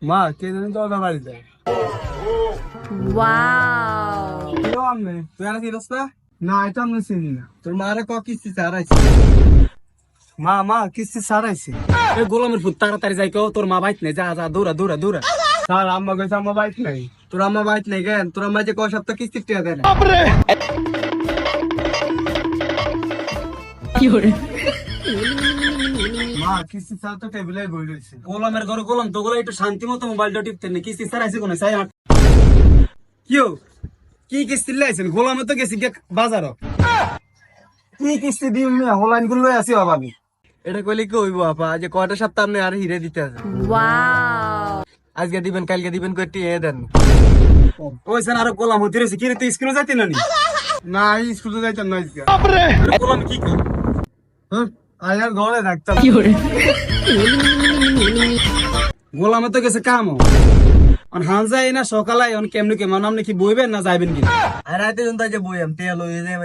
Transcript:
মা কে জানি তো ওদের বাড়িতে তুই আর চিনস না? না এটা আমি চিনি না। তোর মারে ক কিস্তি ছাড়াইছে। মা কিস্তি ছাড়াইছে। গোলামের ফুট তাড়াতাড়ি যাই কেউ, তোর মা বাইক নেই, যা যা দৌড়া দৌড়া দৌড়া। স্যার আম্মা কইছে আমার বাইক নাই। তোর আম্মা বাইক নেই কেন? তোর আম্মা যে কয় সপ্তাহ কিস্তির টাকা দেয় না। মা কিস্তি ছাড়া তো টেবিলে বই রয়েছে। গোলামের ঘরে গোলাম তো গোলা একটু শান্তি মতো মোবাইলটা টিপতে নেই, কিস্তি ছাড়াইছে কোন সাই কিও কি কিস্তি লাইছেন? গোলামে তো গেছি বাজার কি কিস্তি দিম না হলাইন গুলো আছি বাবা আমি। এটা কইলে কি হইব আপা? যে কয়টা সপ্তাহ আপনি আর হিরে দিতে আছে। আজকে দিবেন কালকে দিবেন কয়েকটি এ দেন কইছেন আরো গোলাম হতে রয়েছে। কি রে তুই স্কুলে যাইতে না নি? না স্কুলে যাইতাম না আজকে। গোলাম কি কর? হ্যাঁ আয়ার ঘরে থাকতাম। গোলামে তো গেছে কাম হান যায় না সকালে কেমনি কেমন আপনি কি বইবেন না যাইবেন কি? আর রাতে যখন তাই যে বইয়াম তেল হয়ে যায়।